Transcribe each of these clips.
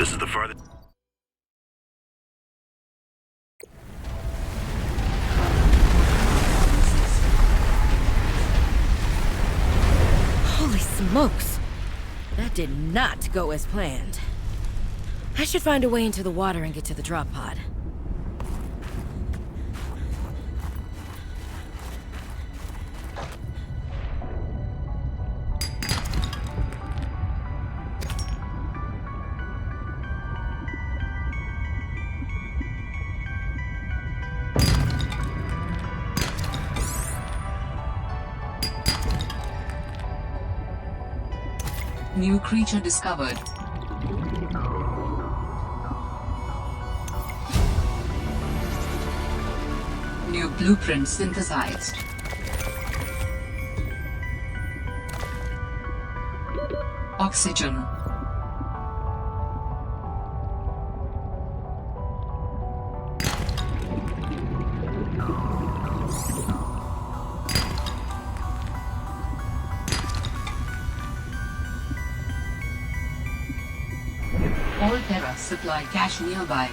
This is the farthest. Holy smokes! That did not go as planned. I should find a way into the water and get to the drop pod. New creature discovered. New blueprint synthesized. Oxygen. All Terra supply cache nearby.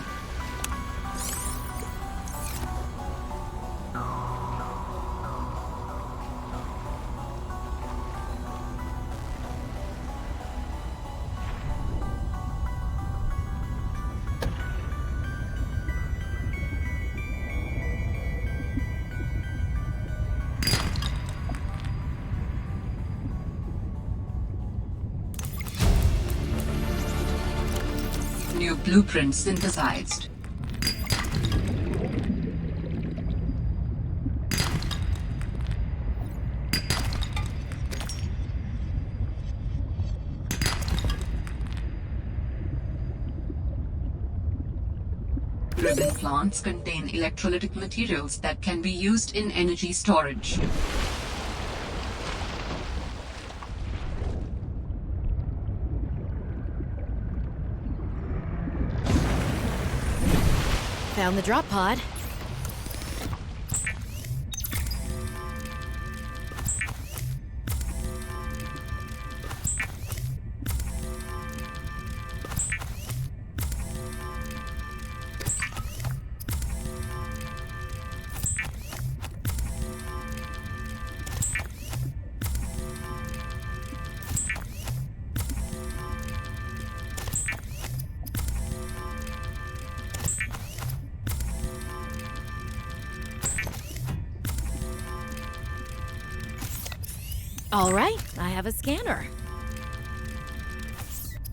New blueprint synthesized. Ribbon plants contain electrolytic materials that can be used in energy storage. Found the drop pod. All right, I have a scanner.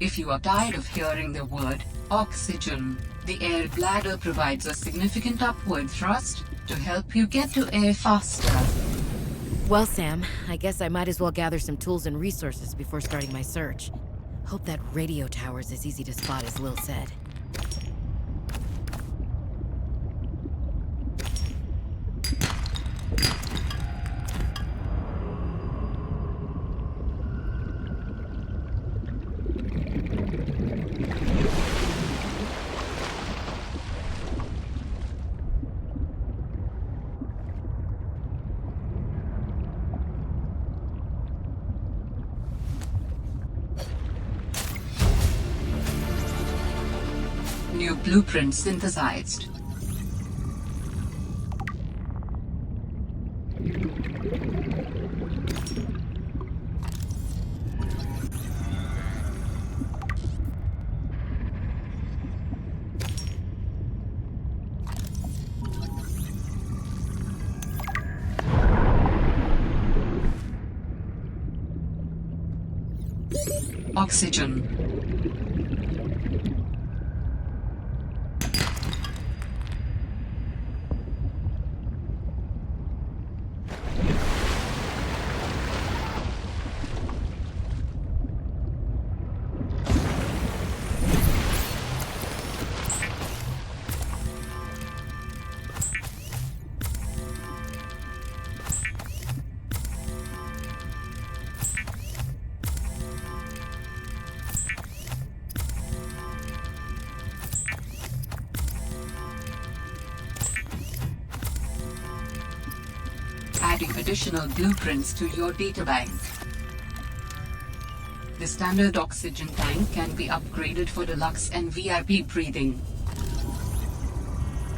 If you are tired of hearing the word oxygen, the air bladder provides a significant upward thrust to help you get to air faster. Well, Sam, I guess I might as well gather some tools and resources before starting my search. Hope that radio tower's as easy to spot as Lil said. New blueprint synthesized. Oxygen. Adding additional blueprints to your databank. The standard oxygen tank can be upgraded for deluxe and VIP breathing.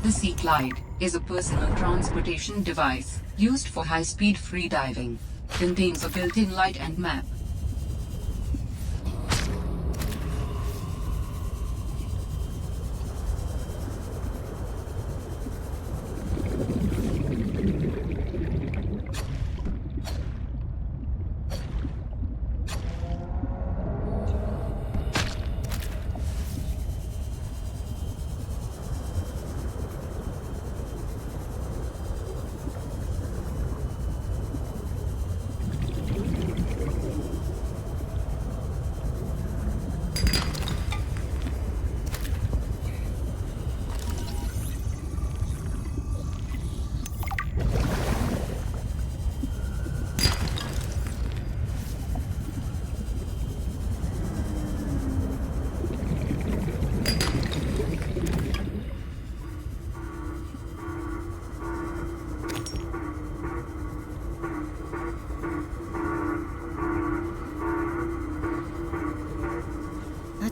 The Sea Glide is a personal transportation device used for high-speed freediving. Contains a built-in light and map.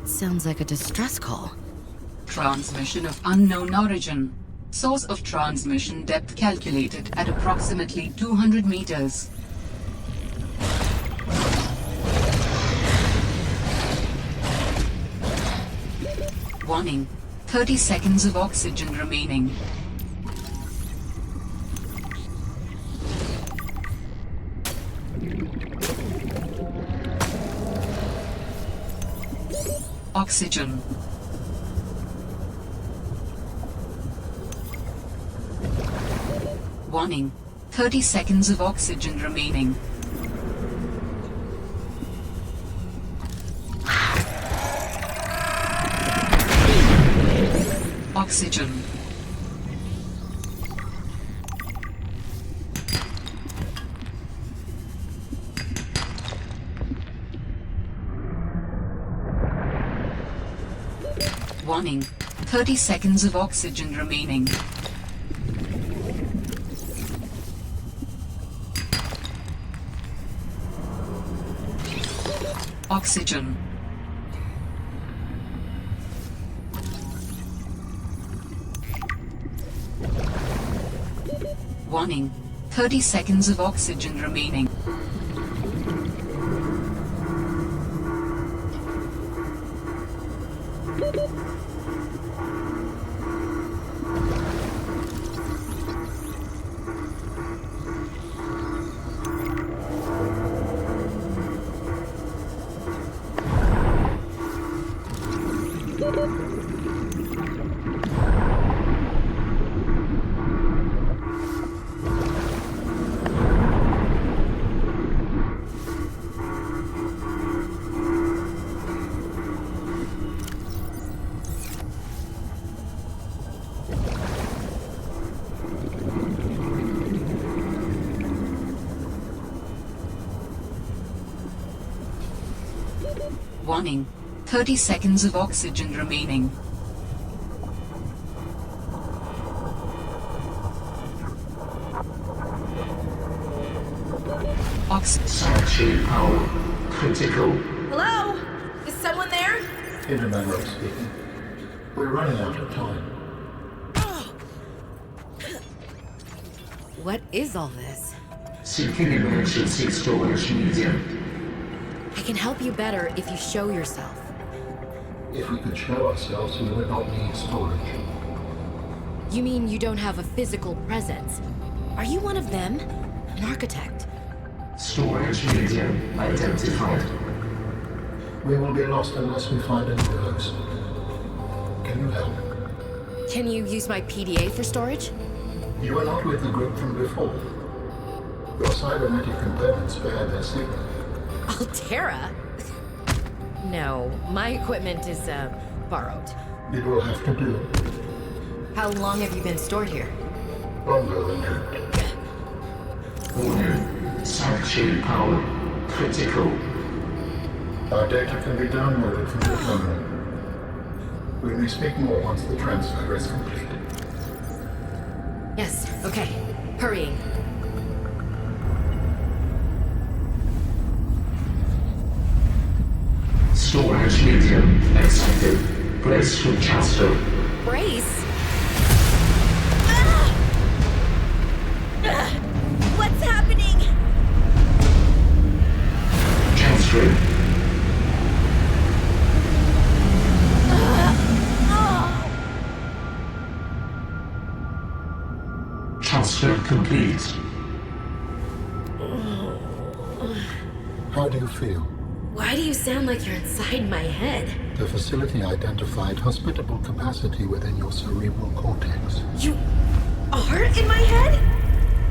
Sounds like a distress call. Transmission of unknown origin. Source of transmission depth calculated at approximately 200 meters. Warning. 30 seconds of oxygen remaining. Oxygen. Warning. 30 seconds of oxygen remaining. Oxygen. Warning. 30 seconds of oxygen remaining. Oxygen. Warning. 30 seconds of oxygen remaining. Warning. 30 seconds of oxygen remaining. Sanctuary power critical. Hello? Is someone there? Internet speaking. We're running out of time. What is all this? Seeking emergency storage medium. I can help you better if you show yourself. If we could show ourselves, we would not need storage. You mean you don't have a physical presence? Are you one of them? An architect? Storage medium identified. We will be lost unless we find a new host. Can you help? Can you use my PDA for storage? You are not with the group from before. Your cybernetic components bear their signal. Altera? No, my equipment is, borrowed. It will have to do. How long have you been stored here? Longer than that. Warning. Sanctuary power critical. Our data can be downloaded from the terminal. We may speak more once the transfer is complete. Yes, okay. Hurrying. medium expected. Brace for transfer. Brace? What's happening? Transfer. Transfer complete. How do you feel? Why do you sound like you're inside my head? The facility identified hospitable capacity within your cerebral cortex. You are in my head?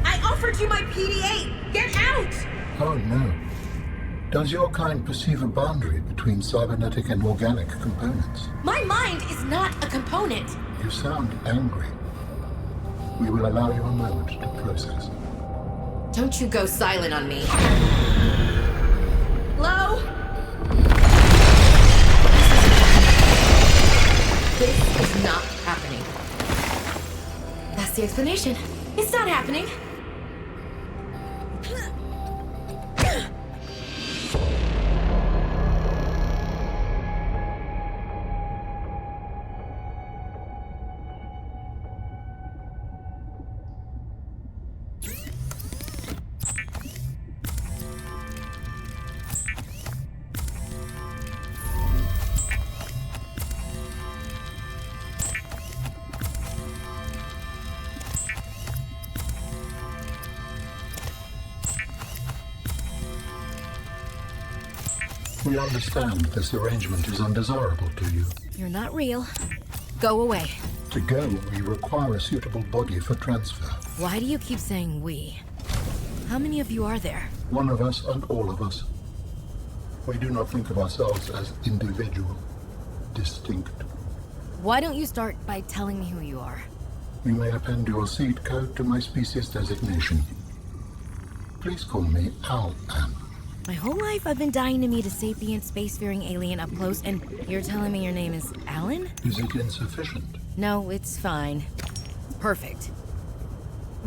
I offered you my PDA! Get out! Oh no. Does your kind perceive a boundary between cybernetic and organic components? My mind is not a component! You sound angry. We will allow you a moment to process. Don't you go silent on me. Hello? This is not happening. That's the explanation. It's not happening. We understand this arrangement is undesirable to you. You're not real. Go away. To go, we require a suitable body for transfer. Why do you keep saying we? How many of you are there? One of us and all of us. We do not think of ourselves as individual, distinct. Why don't you start by telling me who you are? You may append your seed code to my species designation. Please call me Al-An. My whole life I've been dying to meet a sapient spacefaring alien up close, and you're telling me your name is Alan? Is it insufficient? No, it's fine. Perfect.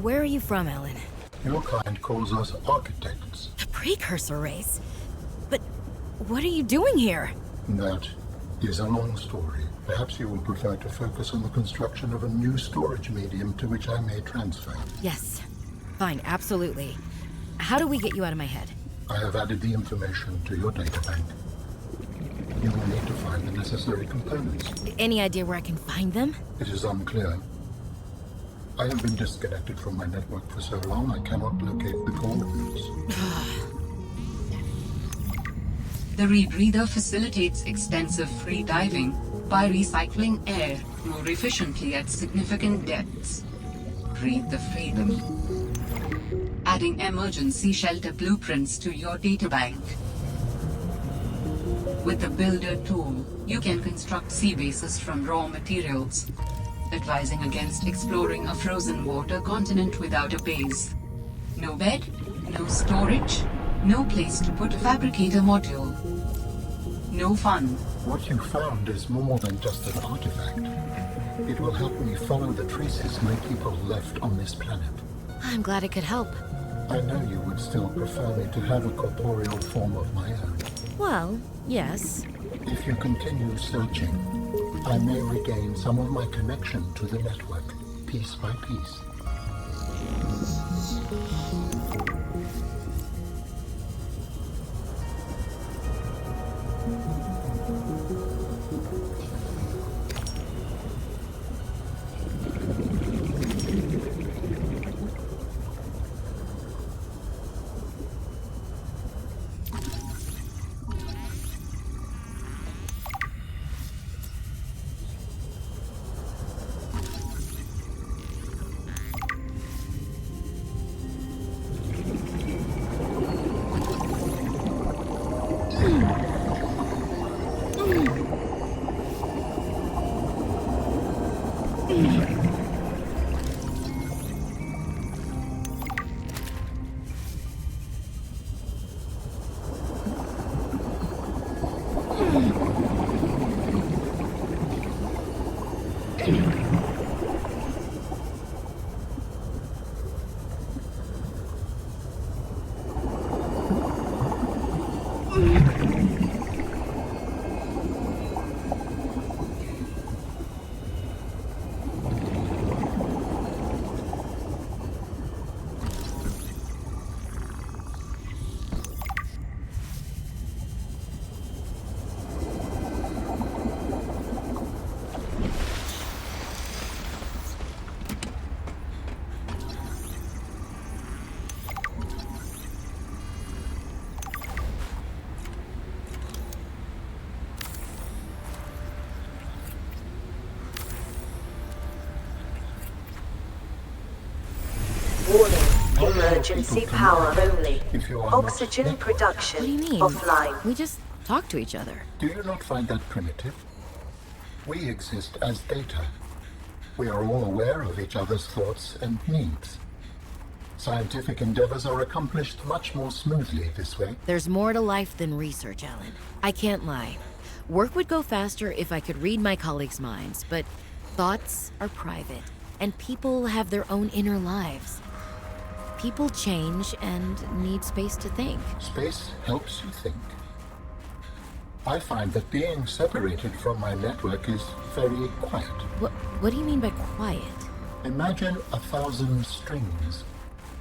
Where are you from, Alan? Your kind calls us architects. The precursor race? But what are you doing here? That is a long story. Perhaps you will prefer to focus on the construction of a new storage medium to which I may transfer. Yes. Fine, absolutely. How do we get you out of my head? I have added the information to your data bank. You will need to find the necessary components. Any idea where I can find them? It is unclear. I have been disconnected from my network for so long I cannot locate the coordinates. The rebreather facilitates extensive free diving by recycling air more efficiently at significant depths. Breathe the freedom. Adding emergency shelter blueprints to your databank. With the Builder tool, you can construct sea bases from raw materials, advising against exploring a frozen water continent without a base. No bed, no storage, no place to put a fabricator module. No fun. What you found is more than just an artifact. It will help me follow the traces my people left on this planet. I'm glad it could help. I know you would still prefer me to have a corporeal form of my own. Well, yes. If you continue searching, I may regain some of my connection to the network, piece by piece. emergency power only. If you are Oxygen not production What do you mean? offline. We just talk to each other. Do you not find that primitive? We exist as data. We are all aware of each other's thoughts and needs. Scientific endeavors are accomplished much more smoothly this way. There's more to life than research, Alan. I can't lie. Work would go faster if I could read my colleagues' minds, but thoughts are private, and people have their own inner lives. People change and need space to think. Space helps you think. I find that being separated from my network is very quiet. What do you mean by quiet? Imagine 1,000 strings,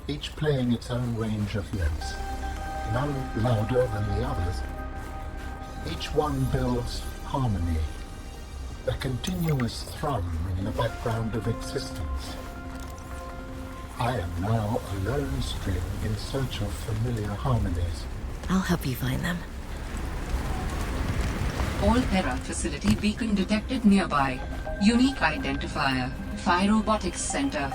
each playing its own range of notes, none louder than the others. Each one builds harmony, a continuous thrum in the background of existence. I am now a lone string in search of familiar harmonies. I'll help you find them. All Hera facility beacon detected nearby. Unique identifier. Phi Robotics Center.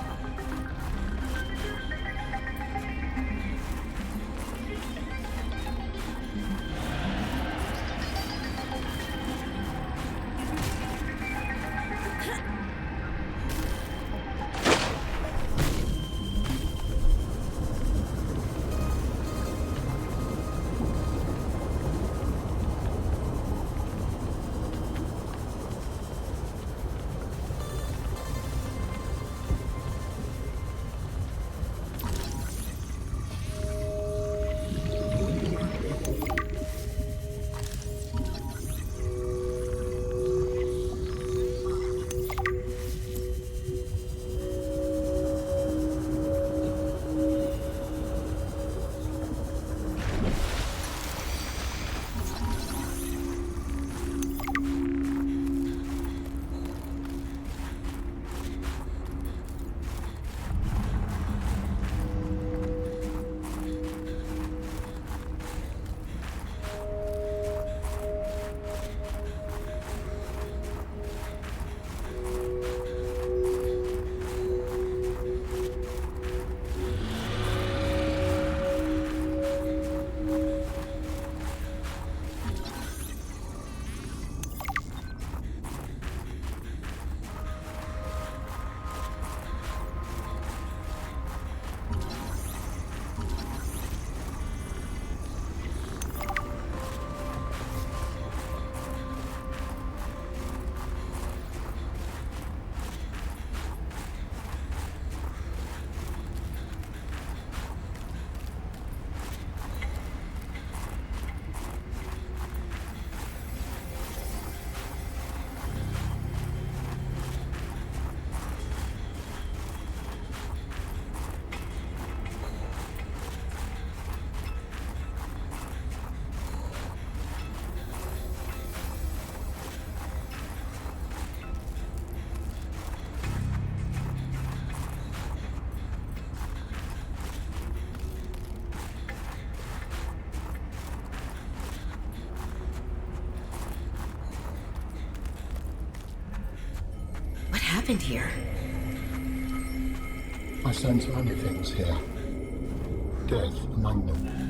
happened here? I sense many things here. Death among them.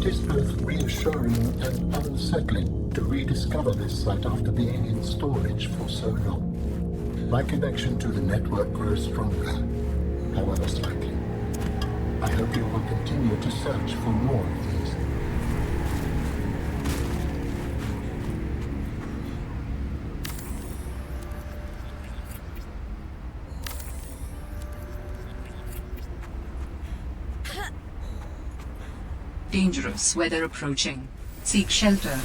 is both reassuring and unsettling to rediscover this site after being in storage for so long. My connection to the network grows stronger, however slightly. I hope you will continue to search for more of these. Dangerous weather approaching. Seek shelter.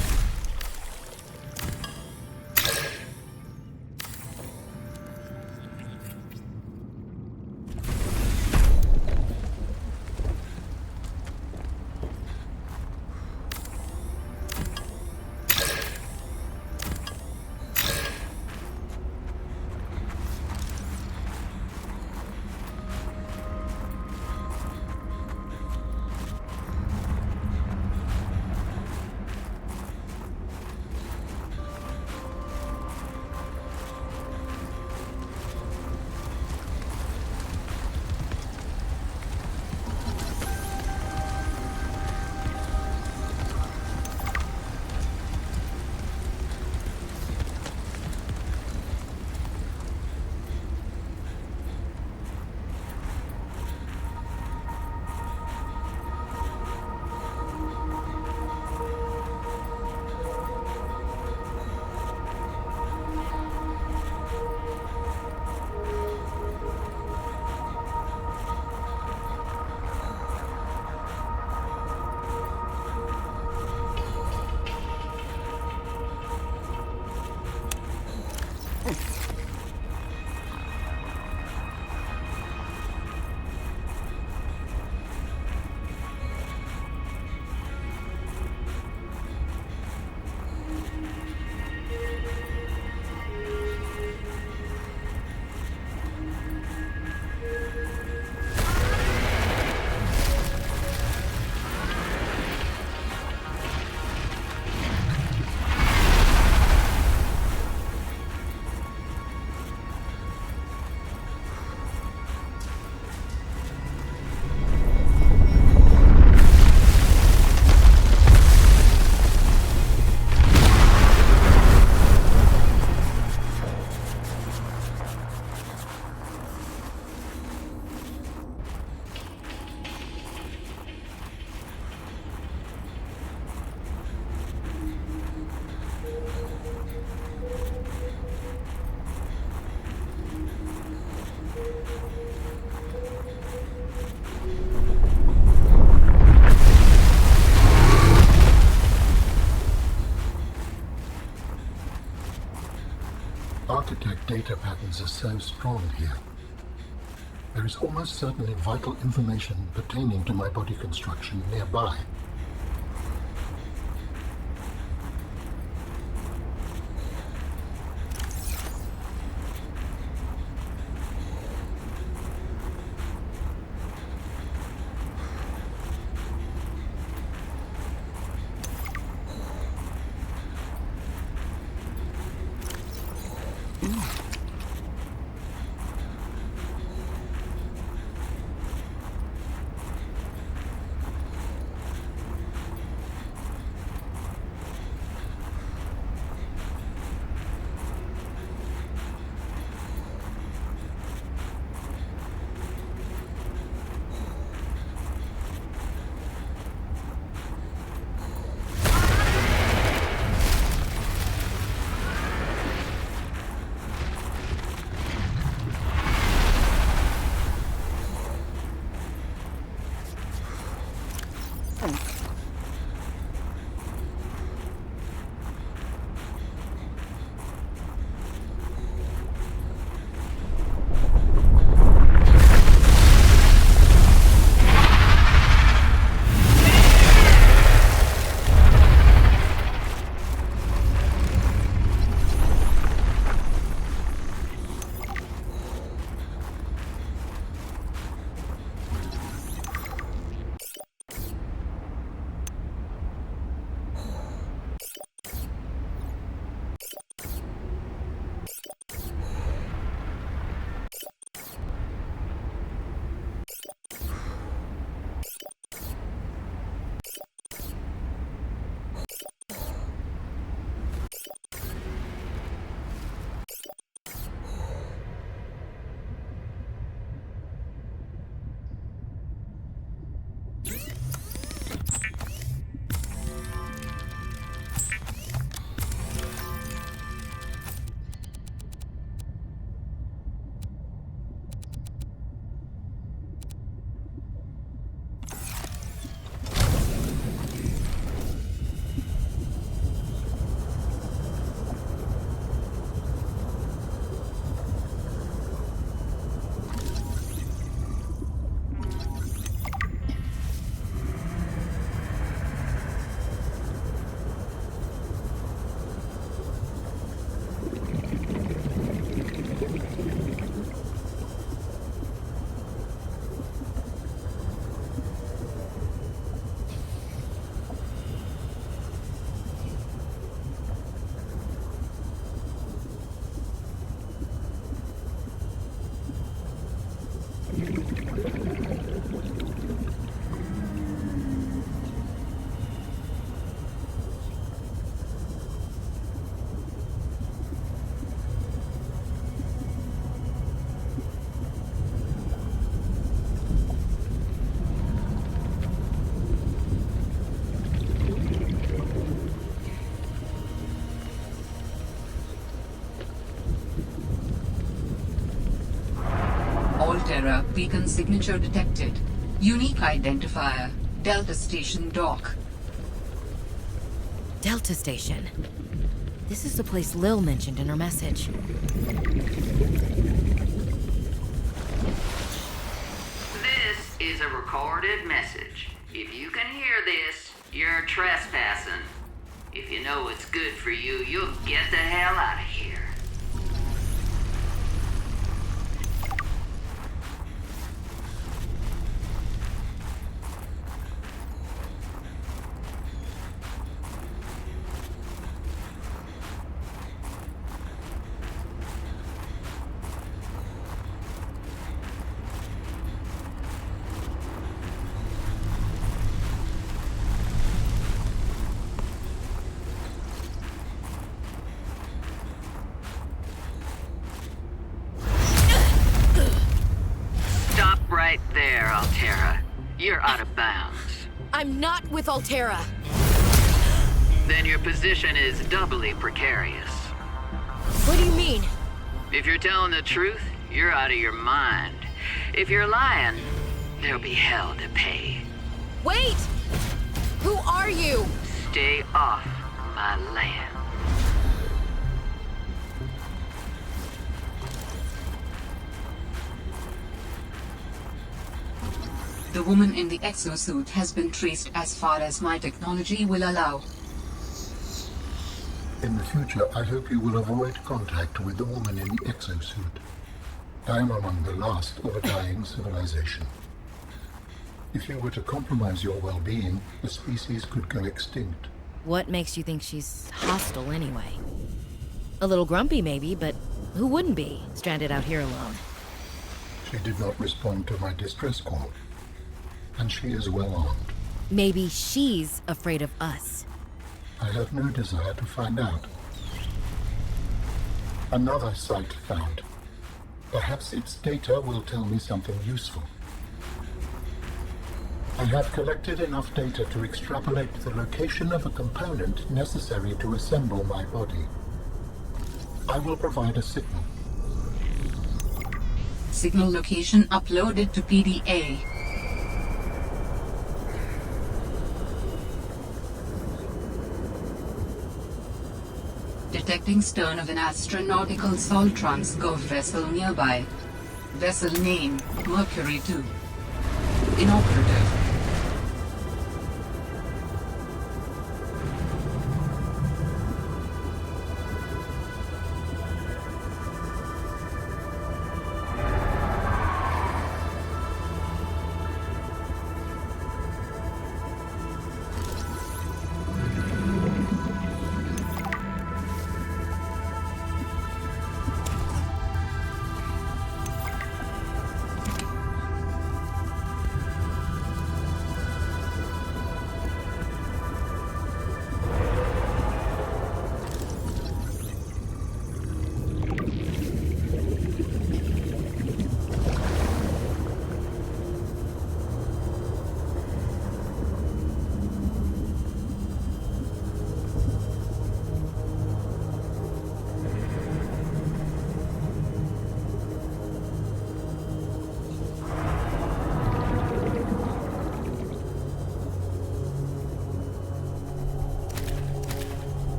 Architect data patterns are so strong here. There is almost certainly vital information pertaining to my body construction nearby. Altera beacon signature detected. Unique identifier. Delta Station Dock. Delta Station. This is the place Lil mentioned in her message. This is a recorded message. If you can hear this, you're trespassing. If you know what's good for you, you'll get the hell out of here. Right there, Altera. You're out of bounds. I'm not with Altera. Then your position is doubly precarious. What do you mean? If you're telling the truth, you're out of your mind. If you're lying, there'll be hell to pay. Wait! Who are you? Stay off my land. The woman in the exosuit has been traced as far as my technology will allow. In the future, I hope you will avoid contact with the woman in the exosuit. I am among the last of a dying civilization. If you were to compromise your well-being, the species could go extinct. What makes you think she's hostile anyway? A little grumpy maybe, but who wouldn't be, stranded out here alone? She did not respond to my distress call, and she is well armed. Maybe she's afraid of us. I have no desire to find out. Another site found. Perhaps its data will tell me something useful. I have collected enough data to extrapolate the location of a component necessary to assemble my body. I will provide a signal. Signal location uploaded to PDA. Detecting stern of an astronautical salt transgov vessel nearby. Vessel name, Mercury 2. Inoperative.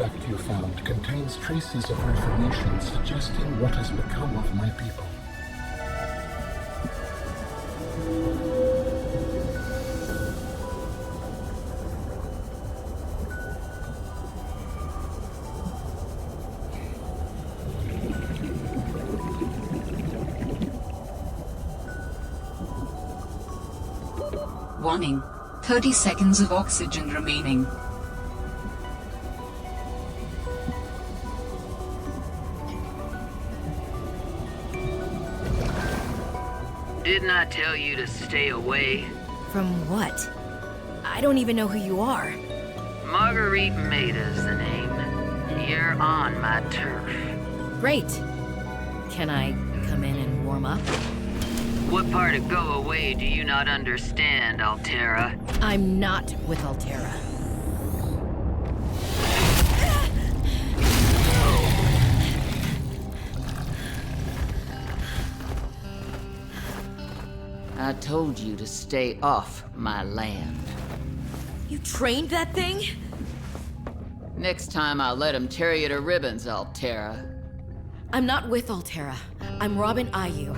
artifact you found contains traces of reformation suggesting what has become of my people. Warning, 30 seconds of oxygen remaining. Didn't I tell you to stay away? From what? I don't even know who you are. Marguerite Maida's the name. You're on my turf. Great. Can I come in and warm up? What part of go away do you not understand, Altera? I'm not with Altera. I told you to stay off my land. You trained that thing? Next time I'll let him tear you to ribbons, Altera. I'm not with Altera. I'm Robin Ayu.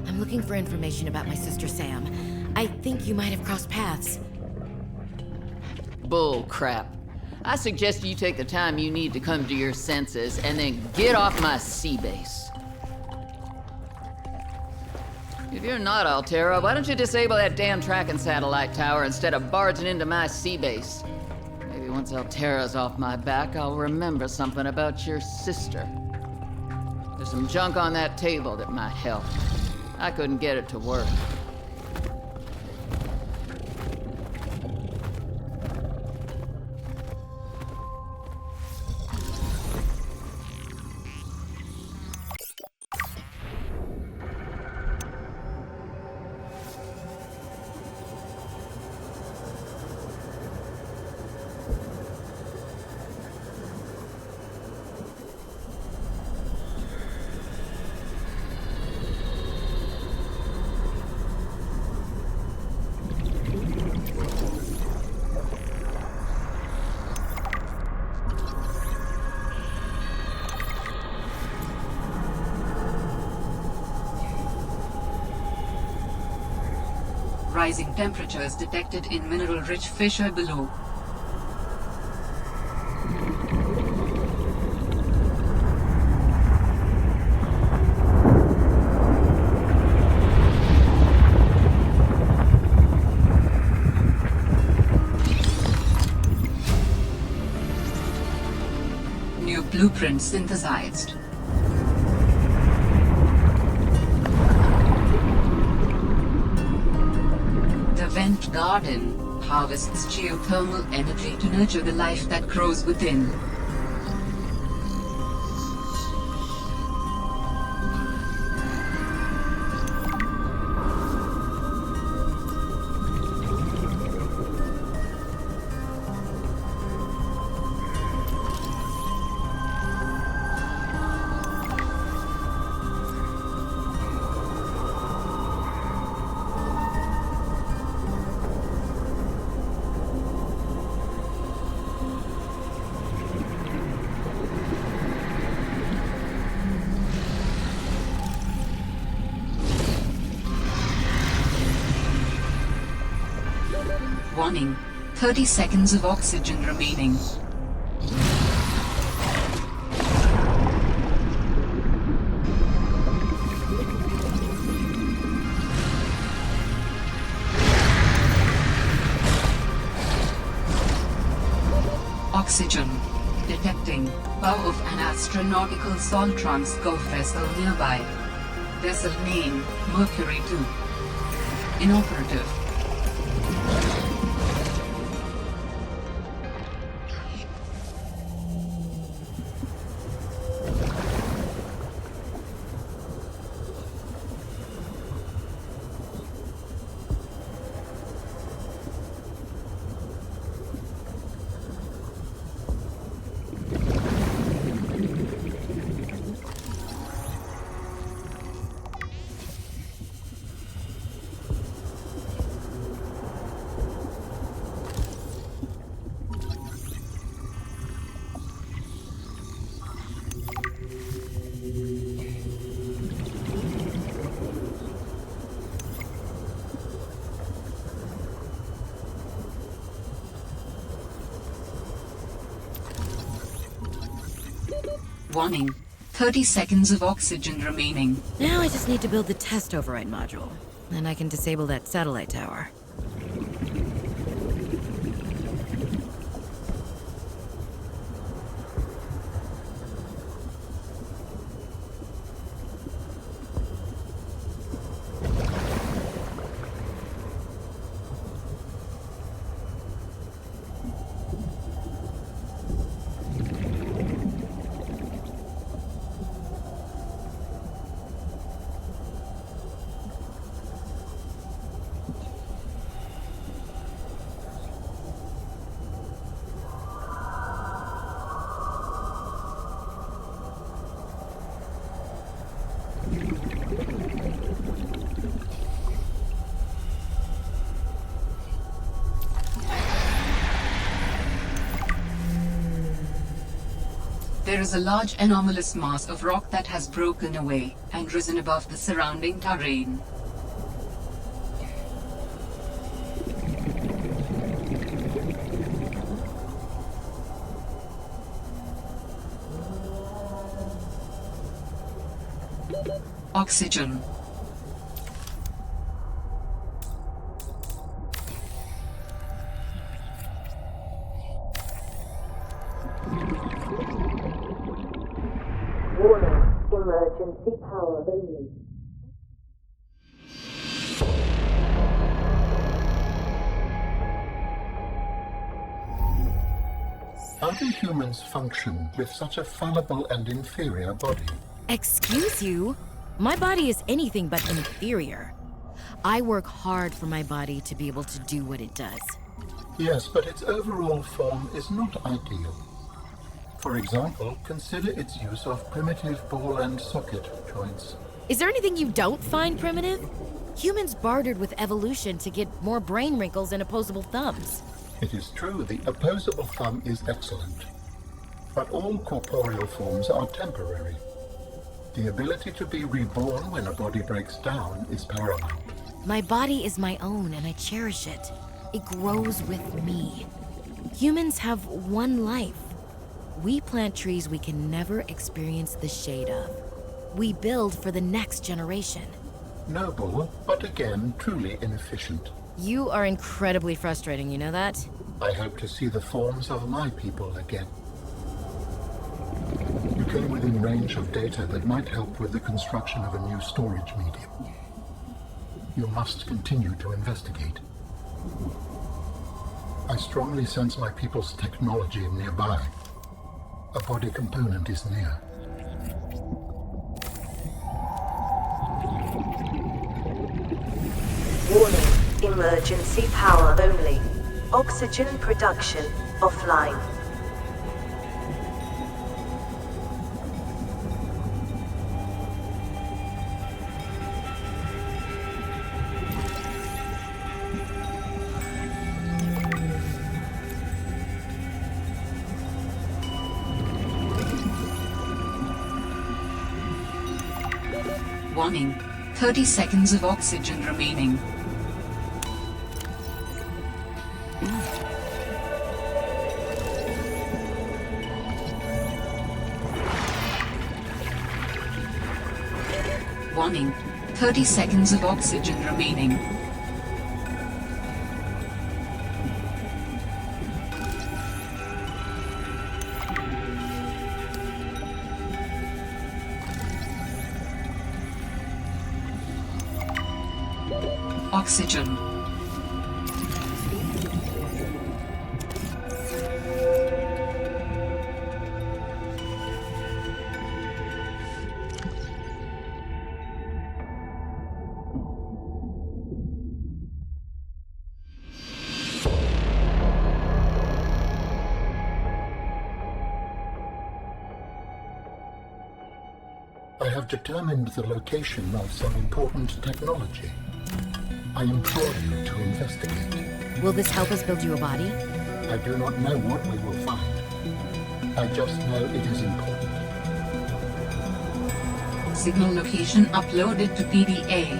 I'm looking for information about my sister Sam. I think you might have crossed paths. Bull crap. I suggest you take the time you need to come to your senses and then get off my sea base. If you're not Altera, why don't you disable that damn tracking satellite tower instead of barging into my sea base? Maybe once Altera's off my back, I'll remember something about your sister. There's some junk on that table that might help. I couldn't get it to work. Rising temperatures detected in mineral-rich fissure below. New blueprint synthesized. Vent Garden harvests geothermal energy to nurture the life that grows within. Warning, 30 seconds of oxygen remaining. Oxygen. Detecting. Bow of an astronautical salt transport vessel nearby. Vessel name, Mercury 2. Inoperative. Warning. 30 seconds of oxygen remaining. Now I just need to build the test override module. Then I can disable that satellite tower. There is a large anomalous mass of rock that has broken away and risen above the surrounding terrain. Oxygen. Warning, emergency power only. How do humans function with such a fallible and inferior body? Excuse you? My body is anything but inferior. I work hard for my body to be able to do what it does. Yes, but its overall form is not ideal. For example, consider its use of primitive ball and socket joints. Is there anything you don't find primitive? Humans bartered with evolution to get more brain wrinkles and opposable thumbs. It is true, the opposable thumb is excellent. But all corporeal forms are temporary. The ability to be reborn when a body breaks down is paramount. My body is my own and I cherish it. It grows with me. Humans have one life. We plant trees we can never experience the shade of. We build for the next generation. Noble, but again, truly inefficient. You are incredibly frustrating, you know that? I hope to see the forms of my people again. You came within range of data that might help with the construction of a new storage medium. You must continue to investigate. I strongly sense my people's technology nearby. A body component is near. Warning, emergency power only. Oxygen production offline. Warning. 30 seconds of oxygen remaining. Warning. 30 seconds of oxygen remaining. Oxygen. I have determined the location of some important technology. I implore you to investigate. Will this help us build you a body? I do not know what we will find. I just know it is important. Signal location uploaded to PDA.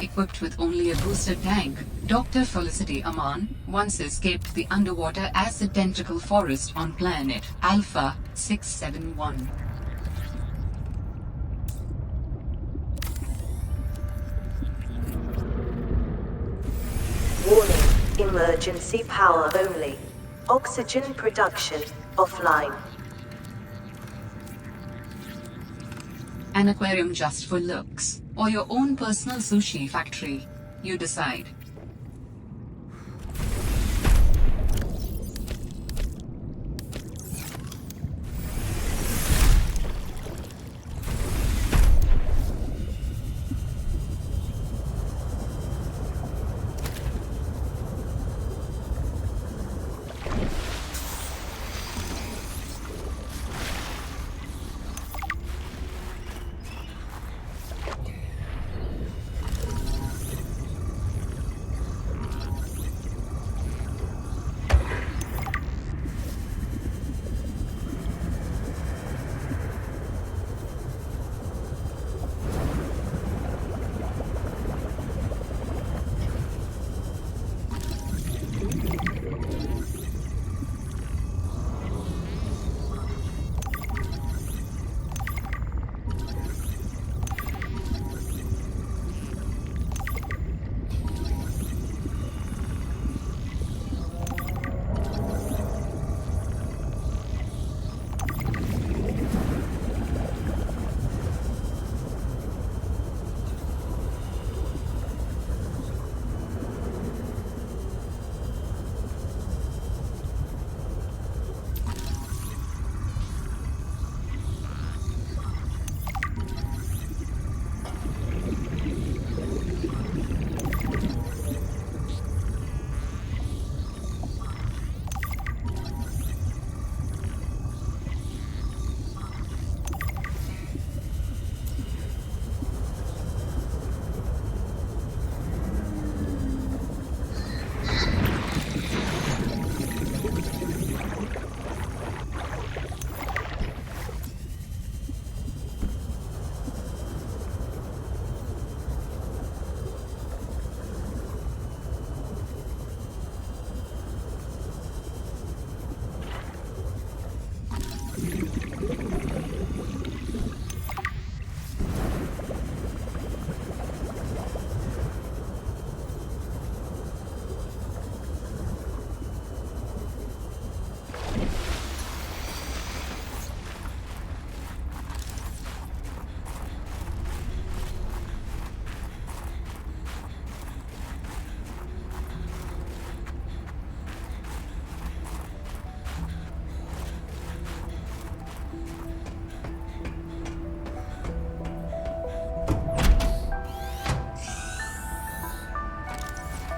equipped with only a booster tank, Dr. Felicity Aman once escaped the underwater acid tentacle forest on planet Alpha 671. Warning, emergency power only. Oxygen production offline. An aquarium just for looks, or your own personal sushi factory. You decide.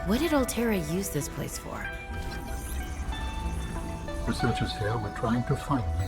What did Altera use this place for? Researchers here were trying to find me.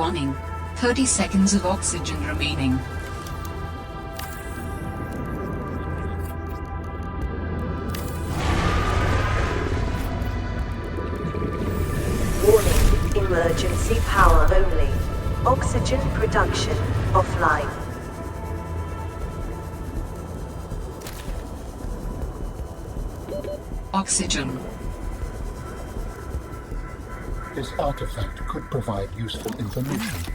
Warning. 30 seconds of oxygen remaining. Warning, emergency power only. Oxygen production offline. Oxygen. This artifact could provide useful information.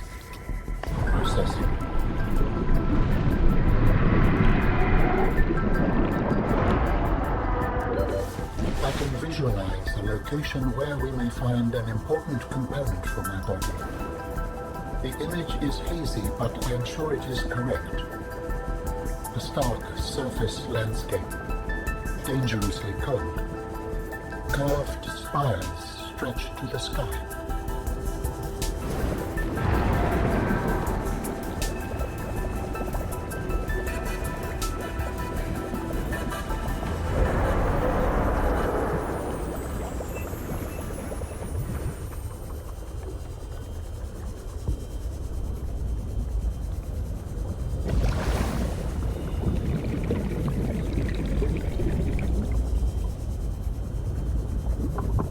Processing. I can visualize a location where we may find an important component for my body. The image is hazy, but I am sure it is correct. A stark surface landscape, dangerously cold. Curved spires stretch to the sky.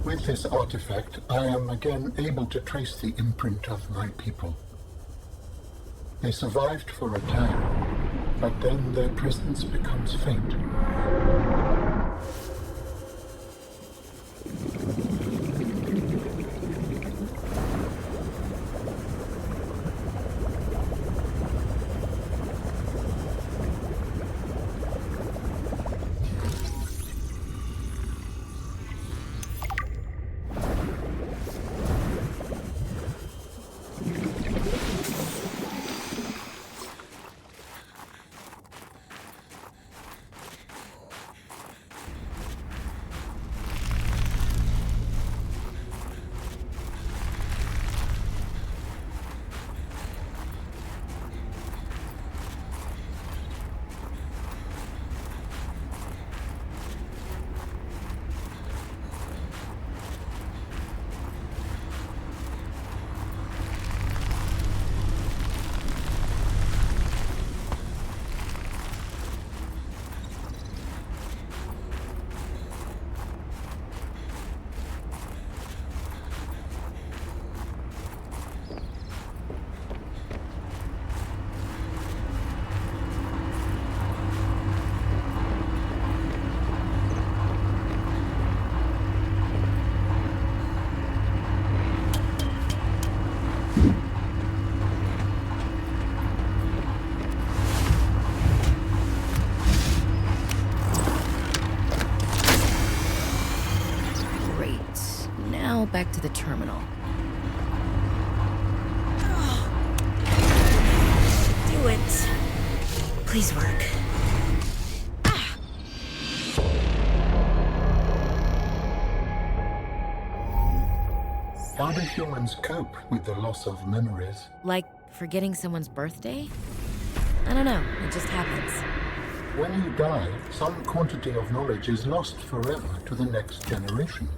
With this artifact, I am again able to trace the imprint of my people. They survived for a time, but then their presence becomes faint. Back to the terminal. Do it. Please work. How do humans cope with the loss of memories? Like forgetting someone's birthday? I don't know. It just happens. When you die, some quantity of knowledge is lost forever to the next generation.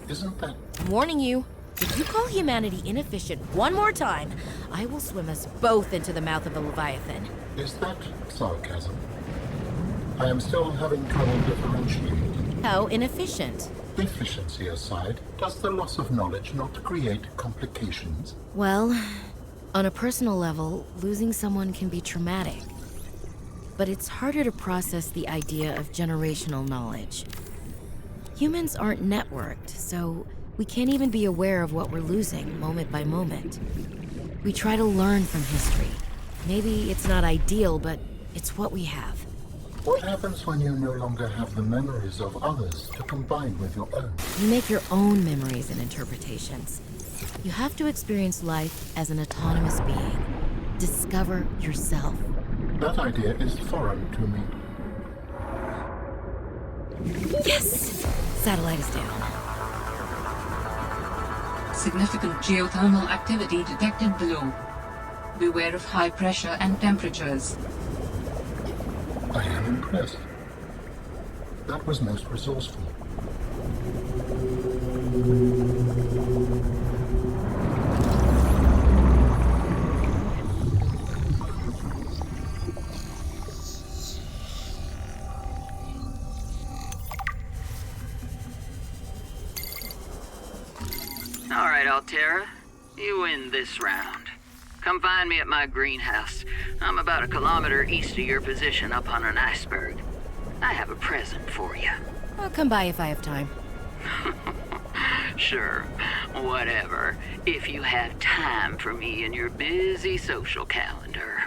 Isn't that... I'm warning you. If you call humanity inefficient one more time, I will swim us both into the mouth of a leviathan. Is that sarcasm? I am still having trouble differentiating. How inefficient? Efficiency aside, does the loss of knowledge not create complications? Well, on a personal level, losing someone can be traumatic. But it's harder to process the idea of generational knowledge. Humans aren't networked, so we can't even be aware of what we're losing moment by moment. We try to learn from history. Maybe it's not ideal, but it's what we have. What happens when you no longer have the memories of others to combine with your own? You make your own memories and interpretations. You have to experience life as an autonomous being. Discover yourself. That idea is foreign to me. Yes! Satellite is down. Significant geothermal activity detected below. Beware of high pressure and temperatures. I am impressed. That was most resourceful. All right, Altera. You win this round. Come find me at my greenhouse. I'm about a kilometer east of your position up on an iceberg. I have a present for you. I'll come by if I have time. Sure, whatever. If you have time for me in your busy social calendar.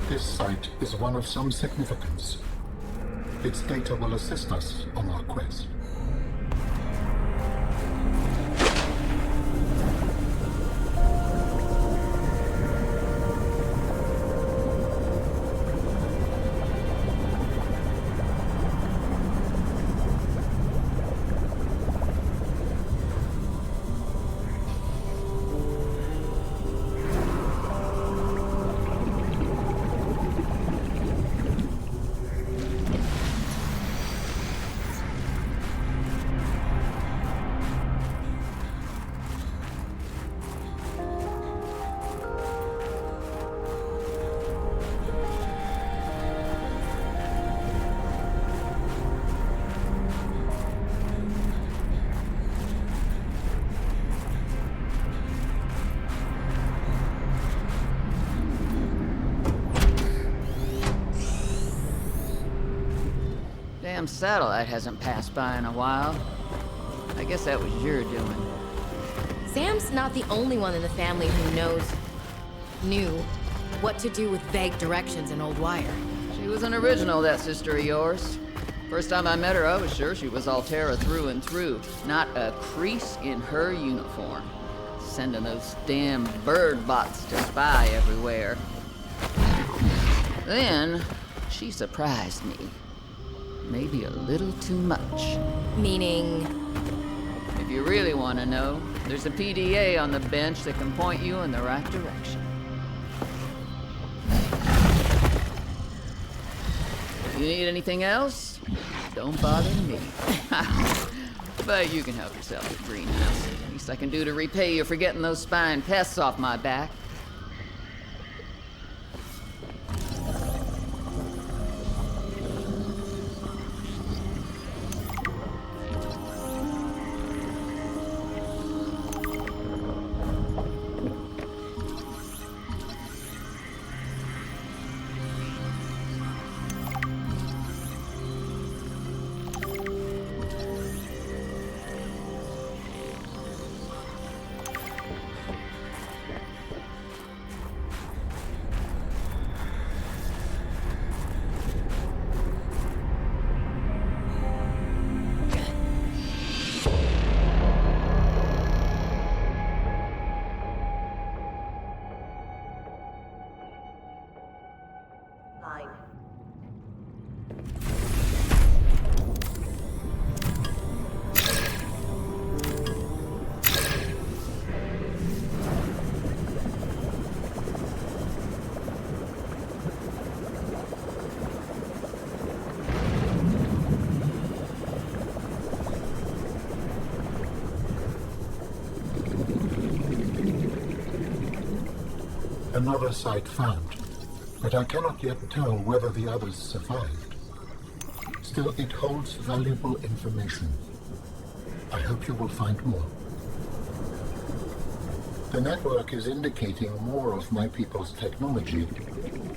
This site is one of some significance. Its data will assist us on our quest. Damn satellite hasn't passed by in a while. I guess that was your doing. Sam's not the only one in the family who knew what to do with vague directions in old wire. She was an original, that sister of yours. First time I met her, I was sure she was Altera through and through. Not a crease in her uniform. Sending those damn bird bots to spy everywhere. Then, she surprised me. Maybe a little too much. Meaning? If you really want to know, there's a PDA on the bench that can point you in the right direction. If you need anything else, don't bother me. But you can help yourself at the greenhouse. Least I can do to repay you for getting those spine pests off my back. Line. Another site found, but I cannot yet tell whether the others survived. Still, it holds valuable information. I hope you will find more. The network is indicating more of my people's technology,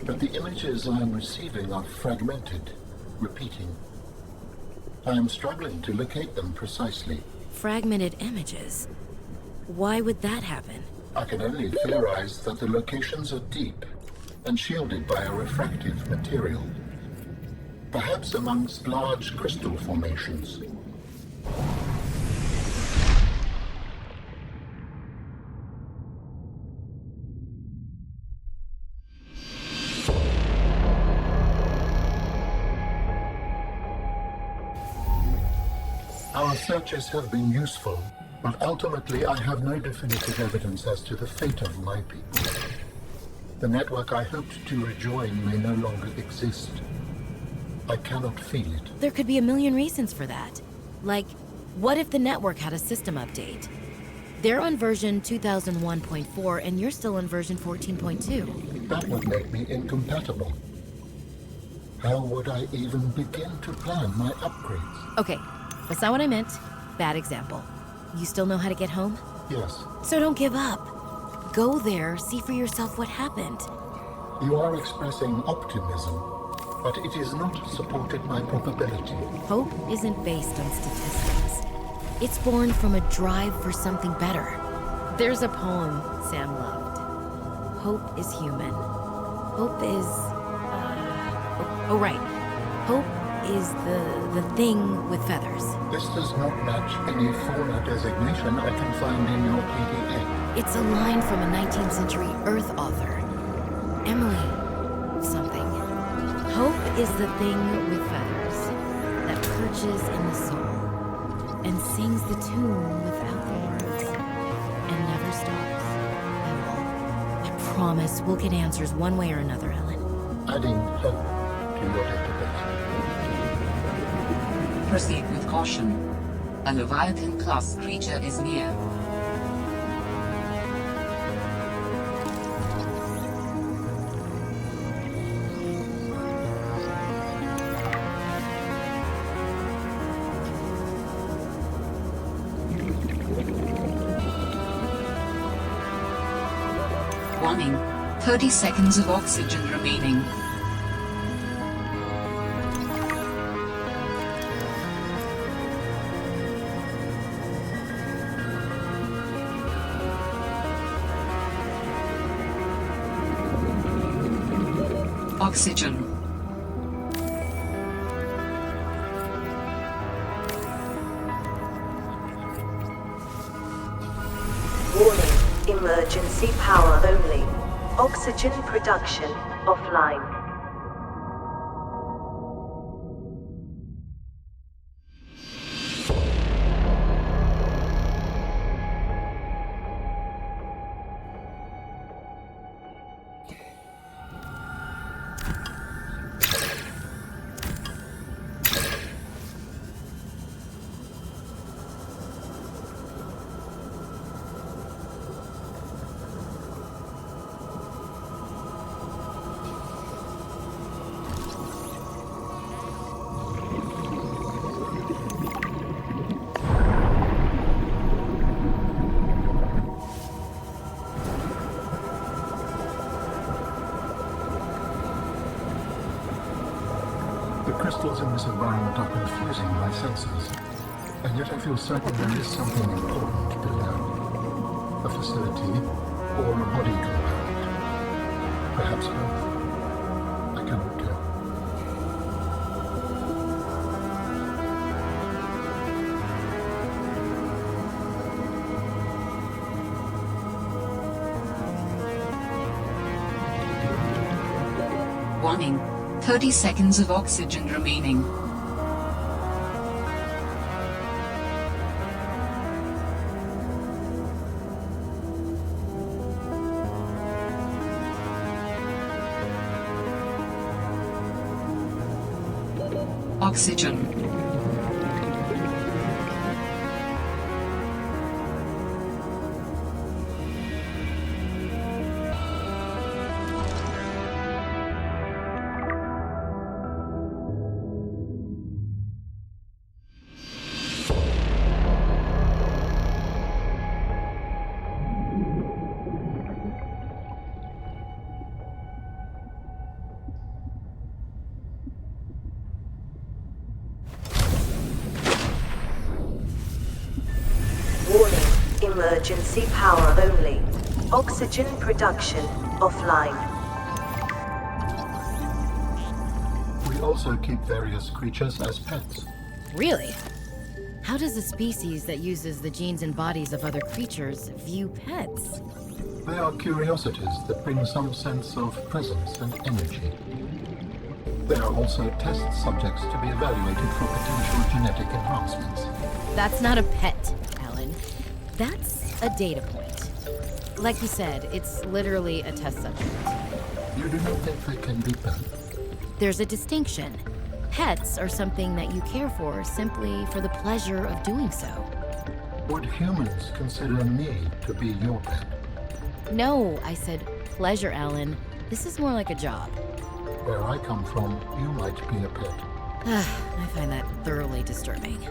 but the images I am receiving are fragmented, repeating. I am struggling to locate them precisely. Fragmented images? Why would that happen? I can only theorize that the locations are deep and shielded by a refractive material. Perhaps amongst large crystal formations. Our searches have been useful, but ultimately I have no definitive evidence as to the fate of my people. The network I hoped to rejoin may no longer exist. I cannot feel it. There could be a million reasons for that. Like, what if the network had a system update? They're on version 2001.4 and you're still on version 14.2. That would make me incompatible. How would I even begin to plan my upgrades? Okay, that's not what I meant. Bad example. You still know how to get home? Yes, So don't give up. Go there, see for yourself what happened. you are expressing optimism, but it is not supported by probability. Hope isn't based on statistics. It's born from a drive for something better. There's a poem Sam loved. Hope is human. Hope is... oh, right. Hope is the thing with feathers. This does not match any fauna designation I can find in your PDA. It's a line from a 19th century Earth author. Emily something. Hope is the thing with feathers that perches in the soul and sings the tune without the words and never stops at all. I promise we'll get answers one way or another, Ellen. Adding hope to your database. Proceed with caution. A Leviathan-class creature is near. Warning, 30 seconds of oxygen remaining. Oxygen. Warning. Emergency power only. Oxygen production offline. The crystals in this environment are confusing my senses, and yet I feel certain there is something important below. A facility or a body compound. Perhaps both. I cannot tell. Warning, 30 seconds of oxygen remaining. Oxygen. Emergency power only. Oxygen production offline. We also keep various creatures as pets. Really? How does a species that uses the genes and bodies of other creatures view pets? They are curiosities that bring some sense of presence and energy. They are also test subjects to be evaluated for potential genetic enhancements. That's not a pet, Alan. That's a data point. Like you said, it's literally a test subject. You do not think they can be pets? There's a distinction. Pets are something that you care for simply for the pleasure of doing so. Would humans consider me to be your pet? No, I said pleasure, Alan. This is more like a job. Where I come from, you might be a pet. I find that thoroughly disturbing.